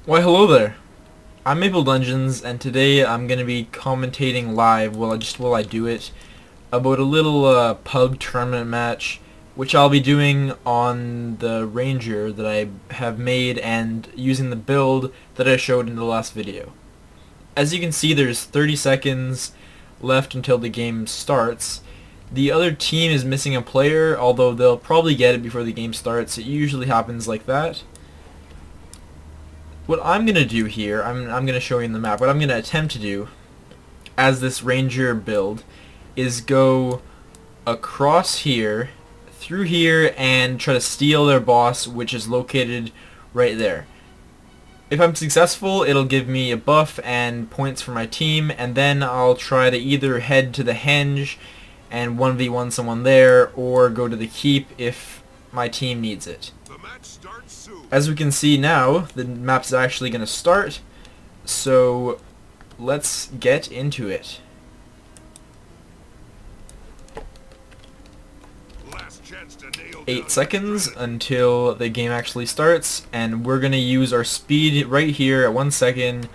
Why, hello there. I'm Mapledungeons, and today I'm going to be commentating live while I do it about a little PUG tournament match, which I'll be doing on the Ranger that I have made and using the build that I showed in the last video. As you can see, there's 30 seconds left until the game starts. The other team is missing a player, although they'll probably get it before the game starts. It usually happens like that. What I'm going to do here, I'm going to show you in the map, what I'm going to attempt to do as this Ranger build is go across here, through here, and try to steal their boss, which is located right there. If I'm successful, it'll give me a buff and points for my team, and then I'll try to either head to the henge and 1v1 someone there, or go to the keep if my team needs it. As we can see now, the map's actually going to start, so let's get into it. 8 seconds until the game actually starts, and we're going to use our speed right here at 1 second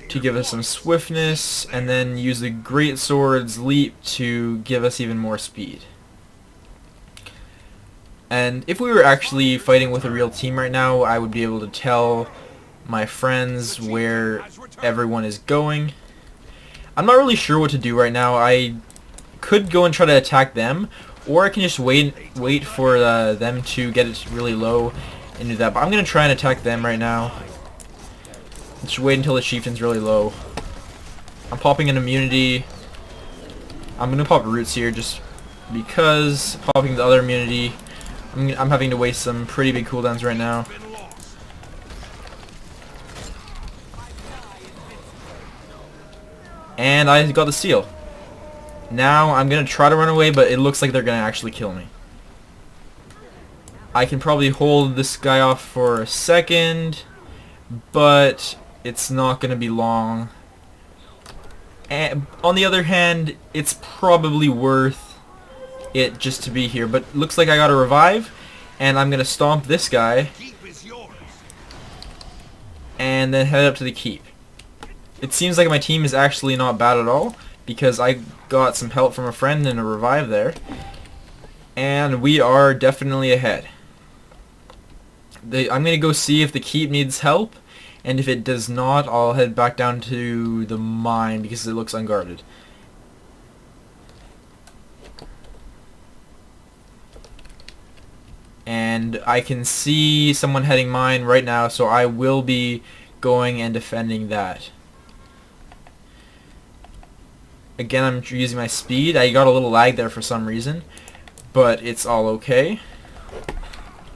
to give us some swiftness, and then use the Great Sword's leap to give us even more speed. And if we were actually fighting with a real team right now, I would be able to tell my friends where everyone is going. I'm not really sure what to do right now. I could go and try to attack them, or I can just wait for them to get it really low and do that. But I'm going to try and attack them right now. Just wait until the chieftain's really low. I'm popping an immunity. I'm going to pop roots here just because popping the other immunity, I'm having to waste some pretty big cooldowns right now. And I got the seal. Now I'm going to try to run away, but it looks like they're going to actually kill me. I can probably hold this guy off for a second, but it's not going to be long. And on the other hand, it's probably worth it just to be here, but looks like I got a revive, and I'm gonna stomp this guy and then head up to the keep. It seems like my team is actually not bad at all, because I got some help from a friend and a revive there, and we are definitely ahead. I'm gonna go see if the keep needs help, and if it does not, I'll head back down to the mine because it looks unguarded. And I can see someone heading mine right now, so I will be going and defending that. Again, I'm using my speed. I got a little lag there for some reason, but it's all okay.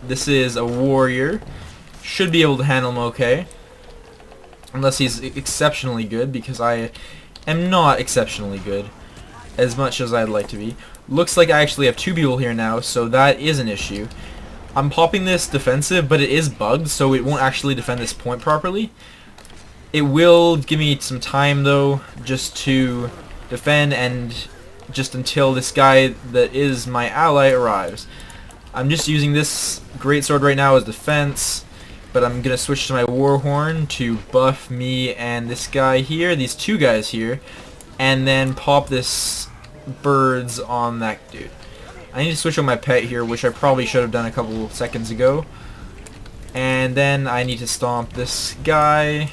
This is a warrior. Should be able to handle him okay. Unless he's exceptionally good, because I am not exceptionally good as much as I'd like to be. Looks like I actually have 2 people here now, so that is an issue. I'm popping this defensive, but it is bugged, so it won't actually defend this point properly. It will give me some time, though, just to defend, and just until this guy that is my ally arrives. I'm just using this greatsword right now as defense, but I'm going to switch to my warhorn to buff me and this guy here, these 2 guys here, and then pop this birds on that dude. I need to switch on my pet here, which I probably should have done a couple seconds ago. And then I need to stomp this guy,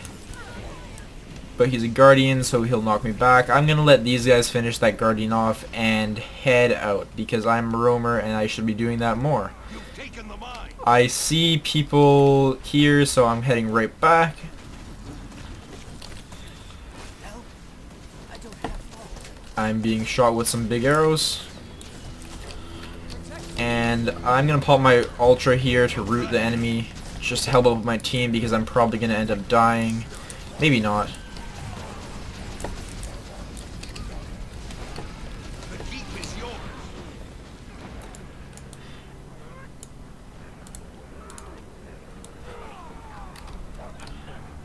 but he's a guardian, so he'll knock me back. I'm gonna let these guys finish that guardian off and head out, because I'm a roamer and I should be doing that more. I see people here, so I'm heading right back. I'm being shot with some big arrows. And I'm going to pop my ultra here to root the enemy, just to help out my team, because I'm probably going to end up dying. Maybe not.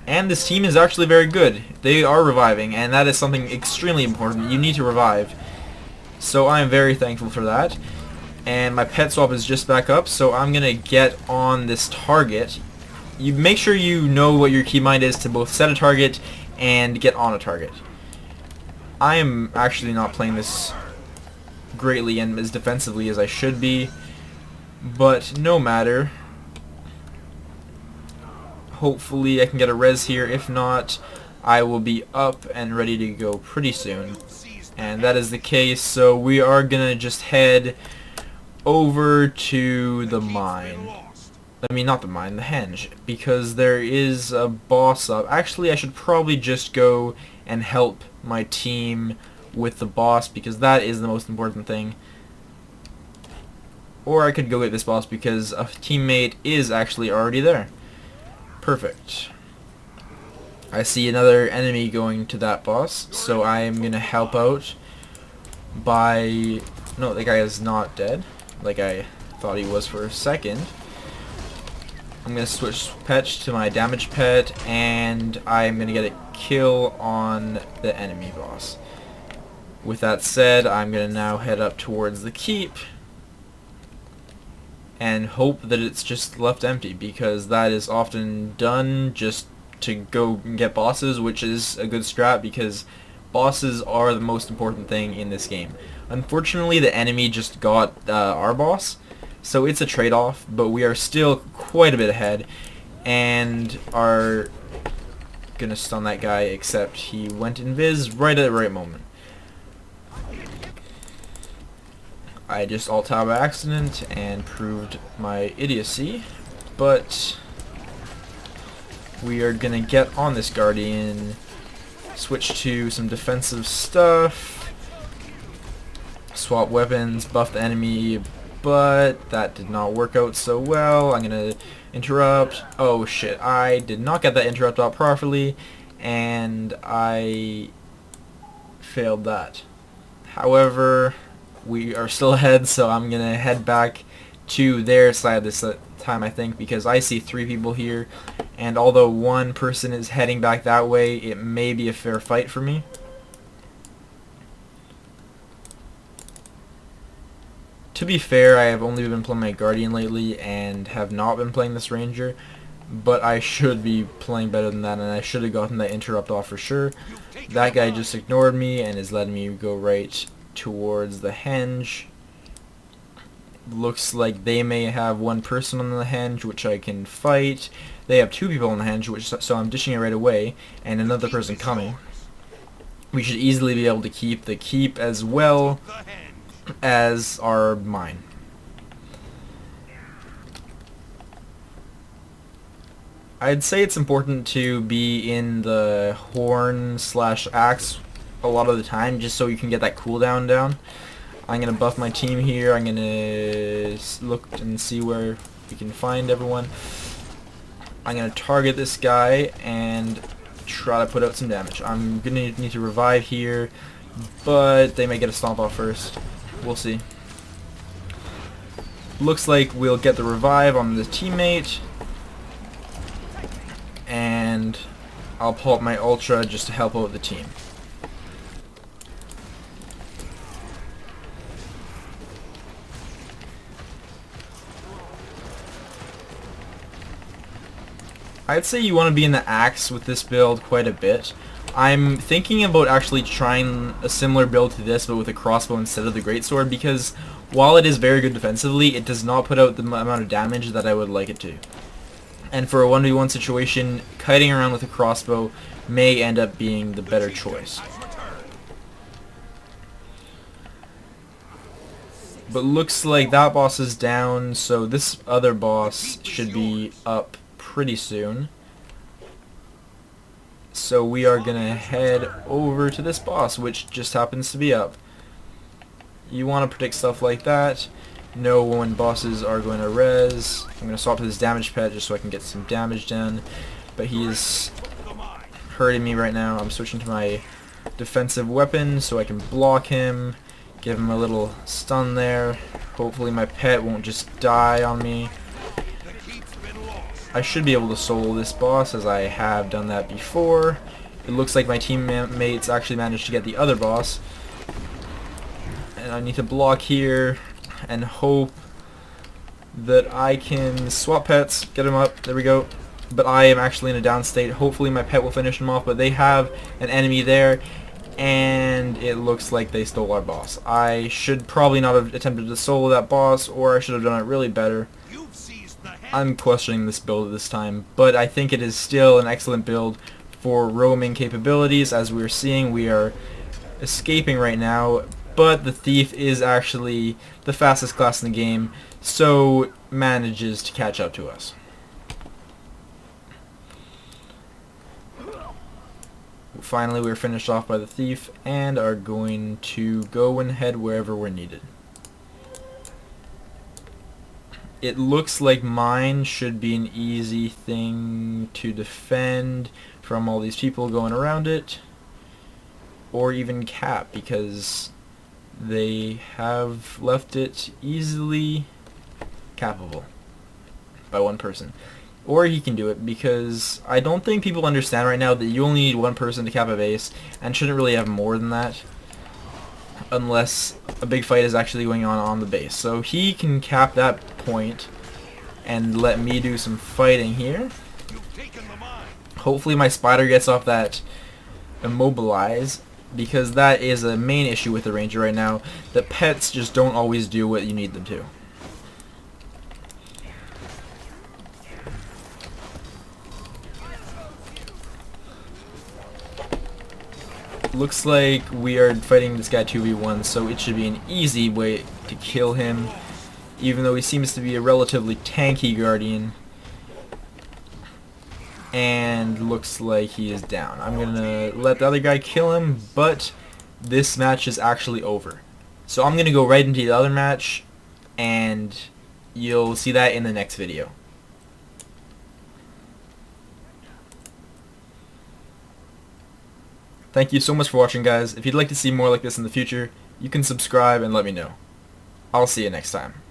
And this team is actually very good. They are reviving, and that is something extremely important. You need to revive. So I am very thankful for that. And my pet swap is just back up, so I'm going to get on this target you make sure you know what your keybind is to both set a target and get on a target. I am actually not playing this greatly and as defensively as I should be, but no matter. Hopefully I can get a res here. If not, I will be up and ready to go pretty soon. And that is the case, so we are gonna just head over to the mine. I mean, not the mine, the henge, because there is a boss up. Actually, I should probably just go and help my team with the boss, because that is the most important thing. Or I could go get this boss because a teammate is actually already there. Perfect. I see another enemy going to that boss, so I am gonna help out by... No, the guy is not dead, like I thought he was for a second. I'm gonna switch pet to my damage pet, and I'm gonna get a kill on the enemy boss. With that said, I'm gonna now head up towards the keep and hope that it's just left empty, because that is often done just to go and get bosses, which is a good strat because bosses are the most important thing in this game. Unfortunately, the enemy just got our boss, so it's a trade-off, but we are still quite a bit ahead and are gonna stun that guy, except he went invis right at the right moment. I just alt-tab by accident and proved my idiocy, but we are gonna get on this Guardian, switch to some defensive stuff, swap weapons, buff the enemy, but that did not work out so well. I'm gonna interrupt. Oh shit, I did not get that interrupt out properly, and I failed that. However, we are still ahead, so I'm gonna head back to their side this time, I think, because I see 3 people here, and although one person is heading back that way, it may be a fair fight for me. To be fair, I have only been playing my Guardian lately and have not been playing this Ranger, but I should be playing better than that, and I should have gotten that interrupt off for sure. That guy just ignored me and is letting me go right towards the henge. Looks like they may have one person on the henge, which I can fight. They have 2 people on the henge, so I'm dishing it right away, and another person coming. We should easily be able to keep the keep as well as our mine. I'd say it's important to be in the horn / axe a lot of the time, just so you can get that cooldown down. I'm gonna buff my team here. I'm gonna look and see where we can find everyone. I'm gonna target this guy and try to put out some damage. I'm gonna need to revive here, but they may get a stomp off first. We'll see. Looks like we'll get the revive on the teammate, and I'll pull up my ultra just to help out the team. I'd say you want to be in the axe with this build quite a bit. I'm thinking about actually trying a similar build to this, but with a crossbow instead of the greatsword, because while it is very good defensively, it does not put out the amount of damage that I would like it to. And for a 1v1 situation, kiting around with a crossbow may end up being the better choice. But looks like that boss is down, so this other boss should be up pretty soon. So we are gonna head over to this boss, which just happens to be up. You want to predict stuff like that. Know when bosses are going to res. I'm gonna swap to this damage pet just so I can get some damage done. But he is hurting me right now. I'm switching to my defensive weapon so I can block him. Give him a little stun there. Hopefully my pet won't just die on me. I should be able to solo this boss, as I have done that before. It looks like my teammates actually managed to get the other boss. And I need to block here and hope that I can swap pets, get him up. There we go. but I am actually in a down state. Hopefully my pet will finish him off, but they have an enemy there, and it looks like they stole our boss. I should probably not have attempted to solo that boss, or I should have done it really better. I'm questioning this build this time, but I think it is still an excellent build for roaming capabilities. As we're seeing, we are escaping right now, but the thief is actually the fastest class in the game, so manages to catch up to us. Finally, we're finished off by the thief and are going to go and head wherever we're needed. It looks like mine should be an easy thing to defend from all these people going around it, or even cap, because they have left it easily capable by one person. Or he can do it, because I don't think people understand right now that you only need one person to cap a base, and shouldn't really have more than that unless a big fight is actually going on the base. So he can cap that point and let me do some fighting here. Hopefully my spider gets off that immobilize, because that is a main issue with the ranger right now. The pets just don't always do what you need them to. Looks like we are fighting this guy 2v1, so it should be an easy way to kill him, even though he seems to be a relatively tanky guardian. And looks like he is down. I'm gonna let the other guy kill him, but this match is actually over. So I'm gonna go right into the other match, and you'll see that in the next video. Thank you so much for watching, guys. If you'd like to see more like this in the future, you can subscribe and let me know. I'll see you next time.